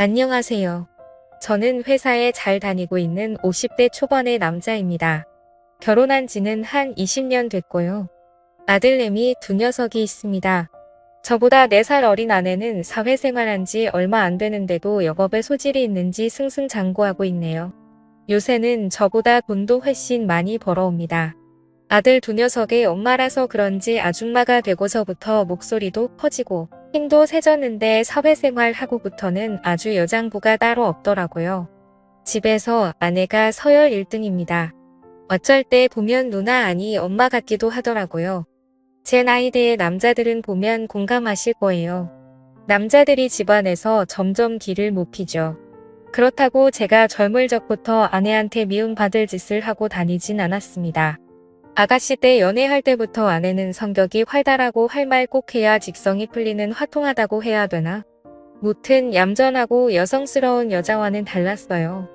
안녕하세요. 저는 회사에 잘 다니고 있는 50대 초반의 남자입니다. 결혼한 지는 한 20년 됐고요. 아들내미 두 녀석이 있습니다. 저보다 4살 어린 아내는 사회생활한 지 얼마 안 되는데도 영업에 소질이 있는지 승승장구하고 있네요. 요새는 저보다 돈도 훨씬 많이 벌어옵니다. 아들 두 녀석의 엄마라서 그런지 아줌마가 되고서부터 목소리도 커지고 힘도 세졌는데 사회생활 하고부터는 아주 여장부가 따로 없더라고요. 집에서 아내가 서열 1등입니다. 어쩔 때 보면 누나 아니 엄마 같기도 하더라고요. 제 나이대의 남자들은 보면 공감하실 거예요. 남자들이 집안에서 점점 기를 못 피죠. 그렇다고 제가 젊을 적부터 아내한테 미움받을 짓을 하고 다니진 않았습니다. 아가씨 때 연애할 때부터 아내는 성격이 활달하고 할 말 꼭 해야 직성이 풀리는 화통하다고 해야 되나? 무튼 얌전하고 여성스러운 여자와는 달랐어요.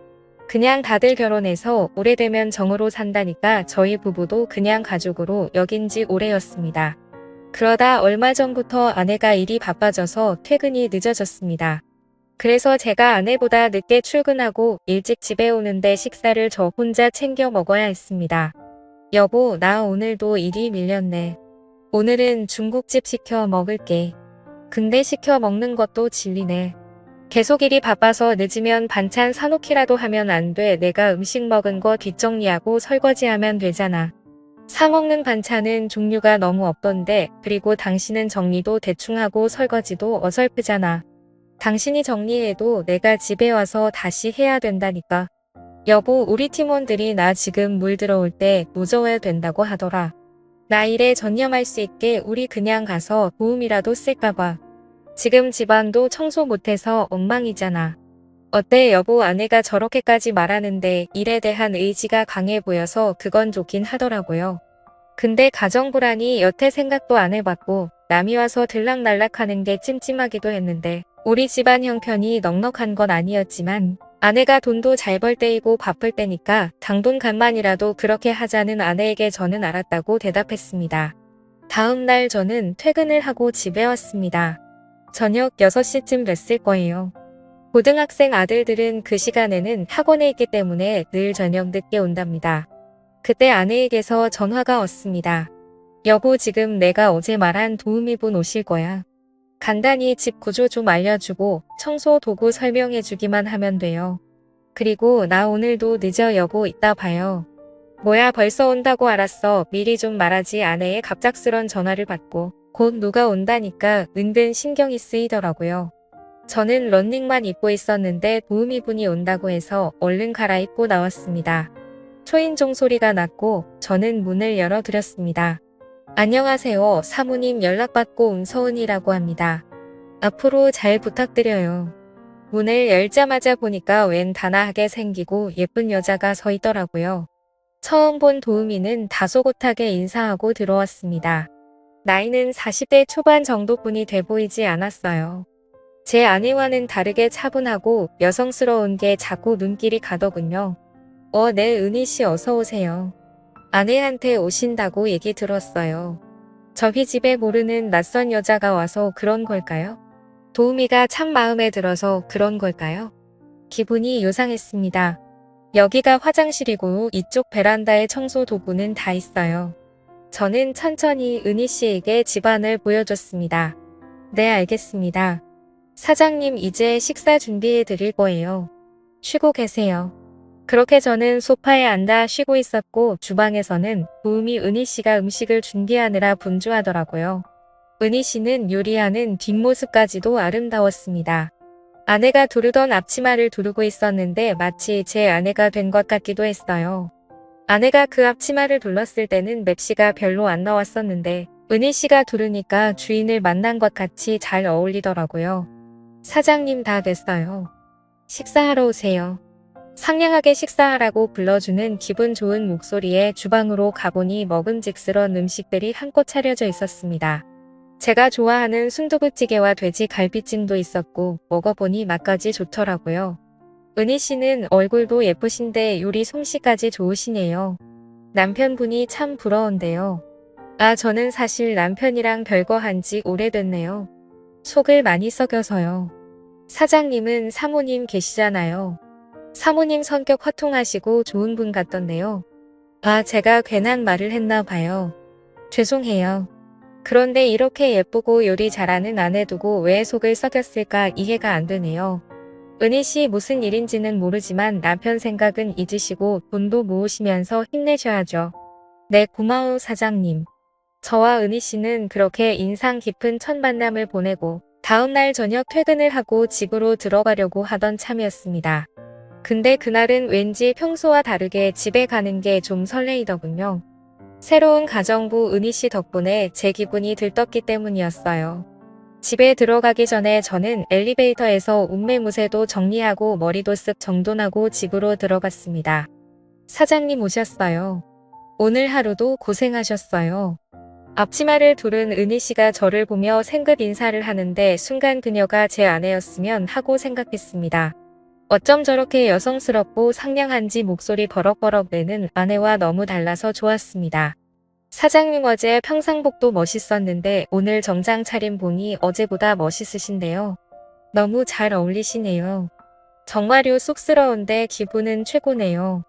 그냥 다들 결혼해서 오래되면 정으로 산다니까 저희 부부도 그냥 가족으로 여긴 지 오래였습니다. 그러다 얼마 전부터 아내가 일이 바빠져서 퇴근이 늦어졌습니다. 그래서 제가 아내보다 늦게 출근하고 일찍 집에 오는데 식사를 저 혼자 챙겨 먹어야 했습니다. 여보, 나 오늘도 일이 밀렸네. 오늘은 중국집 시켜 먹을게. 근데 시켜 먹는 것도 질리네. 계속 일이 바빠서 늦으면 반찬 사놓기라도 하면 안 돼. 내가 음식 먹은 거 뒷정리하고 설거지하면 되잖아. 사 먹는 반찬은 종류가 너무 없던데, 그리고 당신은 정리도 대충 하고 설거지도 어설프잖아. 당신이 정리해도 내가 집에 와서 다시 해야 된다니까. 여보, 우리 팀원들이 나 지금 물 들어올 때 무서워야 된다고 하더라. 나 일에 전념할 수 있게 우리 그냥 가서 도움이라도 쓸까봐. 지금 집안도 청소 못해서 엉망이잖아. 어때 여보, 아내가 저렇게까지 말하는데 일에 대한 의지가 강해 보여서 그건 좋긴 하더라고요. 근데 가정불안이 여태 생각도 안 해봤고 남이 와서 들락날락하는 게 찜찜하기도 했는데 우리 집안 형편이 넉넉한 건 아니었지만 아내가 돈도 잘 벌 때이고 바쁠 때니까 당분간만이라도 그렇게 하자는 아내에게 저는 알았다고 대답했습니다. 다음 날 저는 퇴근을 하고 집에 왔습니다. 저녁 6시쯤 됐을 거예요. 고등학생 아들들은 그 시간에는 학원에 있기 때문에 늘 저녁 늦게 온답니다. 그때 아내에게서 전화가 왔습니다. 여보, 지금 내가 어제 말한 도우미분 오실 거야. 간단히 집 구조 좀 알려주고 청소 도구 설명해주기만 하면 돼요. 그리고 나 오늘도 늦어 여보, 이따 봐요. 뭐야, 벌써 온다고 알았어. 미리 좀 말하지. 아내의 갑작스런 전화를 받고 곧 누가 온다니까 은근 신경이 쓰이더라고요. 저는 런닝만 입고 있었는데 도우미분이 온다고 해서 얼른 갈아입고 나왔습니다. 초인종 소리가 났고 저는 문을 열어드렸습니다. 안녕하세요. 사모님 연락받고 온 서은이라고 합니다. 앞으로 잘 부탁드려요. 문을 열자마자 보니까 웬 단아하게 생기고 예쁜 여자가 서 있더라고요. 처음 본 도우미는 다소곳하게 인사하고 들어왔습니다. 나이는 40대 초반 정도뿐이 돼 보이지 않았어요. 제 아내와는 다르게 차분하고 여성스러운 게 자꾸 눈길이 가더군요. 네, 은희씨 어서 오세요. 아내한테 오신다고 얘기 들었어요. 저희 집에 모르는 낯선 여자가 와서 그런 걸까요? 도우미가 참 마음에 들어서 그런 걸까요? 기분이 요상했습니다. 여기가 화장실이고 이쪽 베란다에 청소 도구는 다 있어요. 저는 천천히 은희씨에게 집안을 보여줬습니다. 네, 알겠습니다. 사장님, 이제 식사 준비해 드릴 거예요. 쉬고 계세요. 그렇게 저는 소파에 앉아 쉬고 있었고 주방에서는 도우미 은희씨가 음식을 준비하느라 분주하더라고요. 은희씨는 요리하는 뒷모습까지도 아름다웠습니다. 아내가 두르던 앞치마를 두르고 있었는데 마치 제 아내가 된 것 같기도 했어요. 아내가 그 앞치마를 둘렀을 때는 맵시가 별로 안 나왔었는데 은희씨가 두르니까 주인을 만난 것 같이 잘 어울리더라고요. 사장님, 다 됐어요. 식사하러 오세요. 상냥하게 식사하라고 불러주는 기분 좋은 목소리에 주방으로 가보니 먹음직스러운 음식들이 한껏 차려져 있었습니다. 제가 좋아하는 순두부찌개와 돼지 갈비찜도 있었고 먹어보니 맛까지 좋더라고요. 은희씨는 얼굴도 예쁘신데 요리 솜씨까지 좋으시네요. 남편분이 참 부러운데요. 저는 사실 남편이랑 별거 한지 오래됐네요. 속을 많이 썩여서요. 사장님은 사모님 계시잖아요. 사모님 성격 화통하시고 좋은 분 같던데요. 아, 제가 괜한 말을 했나 봐요. 죄송해요. 그런데 이렇게 예쁘고 요리 잘하는 아내 두고 왜 속을 썩였을까 이해가 안 되네요. 은희 씨 무슨 일인지는 모르지만 남편 생각은 잊으시고 돈도 모으시면서 힘내셔야죠. 네, 고마워요, 사장님. 저와 은희 씨는 그렇게 인상 깊은 첫 만남을 보내고 다음날 저녁 퇴근을 하고 집으로 들어가려고 하던 참이었습니다. 근데 그날은 왠지 평소와 다르게 집에 가는 게 좀 설레이더군요. 새로운 가정부 은희 씨 덕분에 제 기분이 들떴기 때문이었어요. 집에 들어가기 전에 저는 엘리베이터에서 옷매무새도 정리하고 머리도 쓱 정돈하고 집으로 들어갔습니다. 사장님 오셨어요. 오늘 하루도 고생하셨어요. 앞치마를 두른 은희 씨가 저를 보며 생긋 인사를 하는데 순간 그녀가 제 아내였으면 하고 생각했습니다. 어쩜 저렇게 여성스럽고 상냥한지 목소리 버럭버럭 내는 아내와 너무 달라서 좋았습니다. 사장님 어제 평상복도 멋있었는데 오늘 정장 차림 보니 어제보다 멋있으신데요. 너무 잘 어울리시네요. 정말요 쑥스러운데 기분은 최고네요.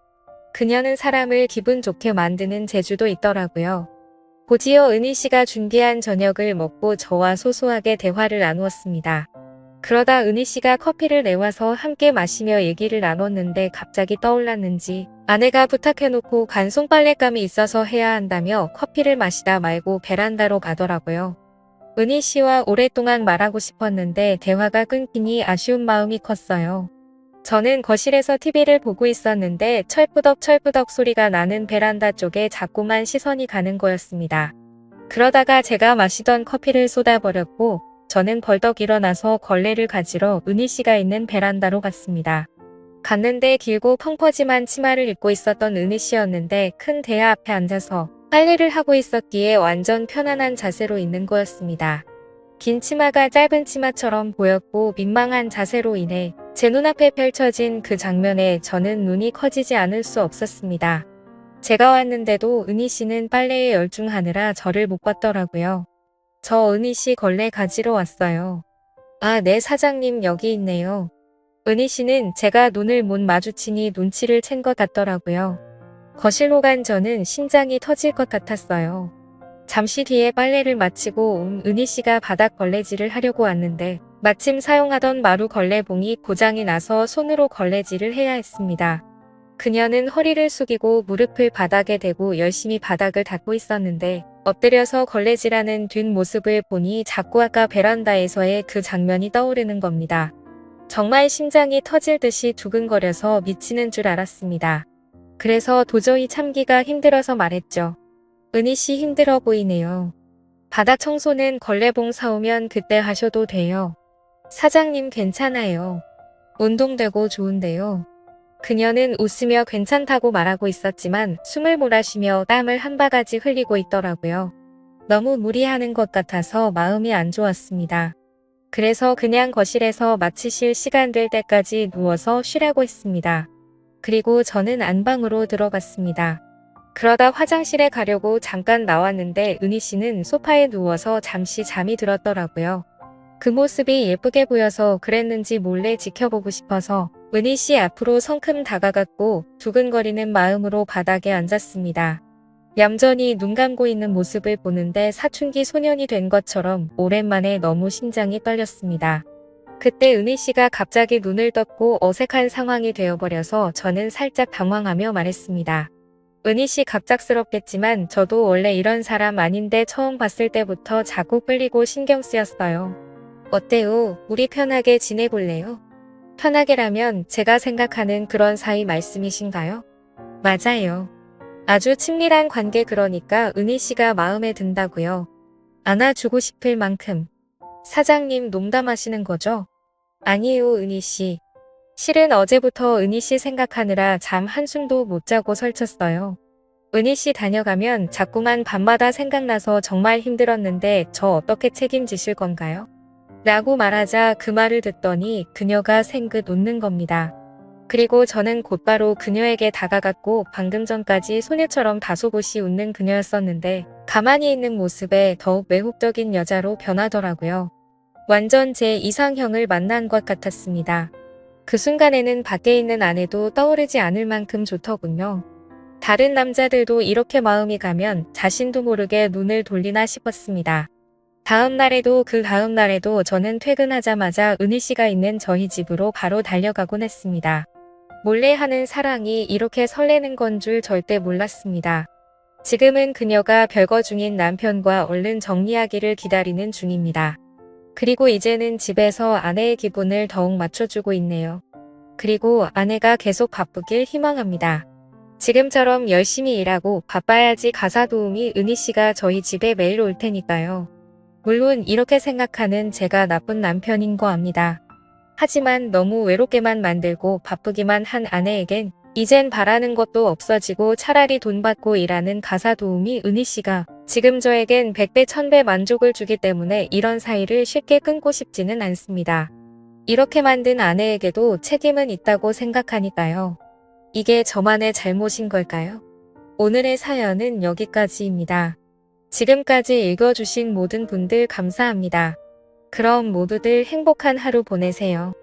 그녀는 사람을 기분 좋게 만드는 재주도 있더라고요. 곧이어 은희 씨가 준비한 저녁을 먹고 저와 소소하게 대화를 나누었습니다. 그러다 은희 씨가 커피를 내와서 함께 마시며 얘기를 나눴는데 갑자기 떠올랐는지 아내가 부탁해놓고 간 손빨랫감이 있어서 해야 한다며 커피를 마시다 말고 베란다로 가더라고요. 은희 씨와 오랫동안 말하고 싶었는데 대화가 끊기니 아쉬운 마음이 컸어요. 저는 거실에서 TV를 보고 있었는데 철부덕철부덕 소리가 나는 베란다 쪽에 자꾸만 시선이 가는 거였습니다. 그러다가 제가 마시던 커피를 쏟아버렸고 저는 벌떡 일어나서 걸레를 가지러 은희 씨가 있는 베란다로 갔습니다. 갔는데 길고 펑퍼짐한 치마를 입고 있었던 은희 씨였는데 큰 대야 앞에 앉아서 빨래를 하고 있었기에 완전 편안한 자세로 있는 거였습니다. 긴 치마가 짧은 치마처럼 보였고 민망한 자세로 인해 제 눈앞에 펼쳐진 그 장면에 저는 눈이 커지지 않을 수 없었습니다. 제가 왔는데도 은희 씨는 빨래에 열중하느라 저를 못 봤더라고요. 저 은희 씨 걸레 가지러 왔어요. 아, 네 사장님 여기 있네요. 은희 씨는 제가 눈을 못 마주치니 눈치를 챈 것 같더라고요. 거실로 간 저는 심장이 터질 것 같았어요. 잠시 뒤에 빨래를 마치고 온 은희 씨가 바닥 걸레질을 하려고 왔는데 마침 사용하던 마루 걸레봉이 고장이 나서 손으로 걸레질을 해야 했습니다. 그녀는 허리를 숙이고 무릎을 바닥에 대고 열심히 바닥을 닦고 있었는데 엎드려서 걸레질하는 뒷모습을 보니 자꾸 아까 베란다에서의 그 장면이 떠오르는 겁니다. 정말 심장이 터질 듯이 두근거려서 미치는 줄 알았습니다. 그래서 도저히 참기가 힘들어서 말했죠. 은희 씨 힘들어 보이네요. 바닥 청소는 걸레봉 사오면 그때 하셔도 돼요. 사장님 괜찮아요. 운동되고 좋은데요. 그녀는 웃으며 괜찮다고 말하고 있었지만 숨을 몰아쉬며 땀을 한 바가지 흘리고 있더라고요. 너무 무리하는 것 같아서 마음이 안 좋았습니다. 그래서 그냥 거실에서 마치실 시간 될 때까지 누워서 쉬라고 했습니다. 그리고 저는 안방으로 들어갔습니다. 그러다 화장실에 가려고 잠깐 나왔는데 은희 씨는 소파에 누워서 잠시 잠이 들었더라고요. 그 모습이 예쁘게 보여서 그랬는지 몰래 지켜보고 싶어서 은희 씨 앞으로 성큼 다가갔고 두근거리는 마음으로 바닥에 앉았습니다. 얌전히 눈 감고 있는 모습을 보는데 사춘기 소년이 된 것처럼 오랜만에 너무 심장이 떨렸습니다. 그때 은희 씨가 갑자기 눈을 떴고 어색한 상황이 되어버려서 저는 살짝 당황하며 말했습니다. 은희 씨 갑작스럽겠지만 저도 원래 이런 사람 아닌데 처음 봤을 때부터 자꾸 끌리고 신경 쓰였어요. 어때요? 우리 편하게 지내볼래요? 편하게라면 제가 생각하는 그런 사이 말씀이신가요? 맞아요. 아주 친밀한 관계 그러니까 은희 씨가 마음에 든다고요. 안아주고 싶을 만큼. 사장님 농담하시는 거죠? 아니에요, 은희 씨. 실은 어제부터 은희 씨 생각하느라 잠 한숨도 못 자고 설쳤어요. 은희 씨 다녀가면 자꾸만 밤마다 생각나서 정말 힘들었는데 저 어떻게 책임지실 건가요? 라고 말하자 그 말을 듣더니 그녀가 생긋 웃는 겁니다. 그리고 저는 곧바로 그녀에게 다가갔고 방금 전까지 소녀처럼 다소곳이 웃는 그녀였었는데 가만히 있는 모습에 더욱 매혹적인 여자로 변하더라고요. 완전 제 이상형을 만난 것 같았습니다. 그 순간에는 밖에 있는 아내도 떠오르지 않을 만큼 좋더군요. 다른 남자들도 이렇게 마음이 가면 자신도 모르게 눈을 돌리나 싶었습니다. 다음 날에도 그 다음 날에도 저는 퇴근하자마자 은희 씨가 있는 저희 집으로 바로 달려가곤 했습니다. 몰래 하는 사랑이 이렇게 설레는 건 줄 절대 몰랐습니다. 지금은 그녀가 별거 중인 남편과 얼른 정리하기를 기다리는 중입니다. 그리고 이제는 집에서 아내의 기분을 더욱 맞춰주고 있네요. 그리고 아내가 계속 바쁘길 희망합니다. 지금처럼 열심히 일하고 바빠야지 가사 도우미 은희 씨가 저희 집에 매일 올 테니까요. 물론 이렇게 생각하는 제가 나쁜 남편인 거 압니다. 하지만 너무 외롭게만 만들고 바쁘기만 한 아내에겐 이젠 바라는 것도 없어지고 차라리 돈 받고 일하는 가사 도우미 은희 씨가 지금 저에겐 100배 1000배 만족을 주기 때문에 이런 사이를 쉽게 끊고 싶지는 않습니다. 이렇게 만든 아내에게도 책임은 있다고 생각하니까요. 이게 저만의 잘못인 걸까요? 오늘의 사연은 여기까지입니다. 지금까지 읽어주신 모든 분들 감사합니다. 그럼 모두들 행복한 하루 보내세요.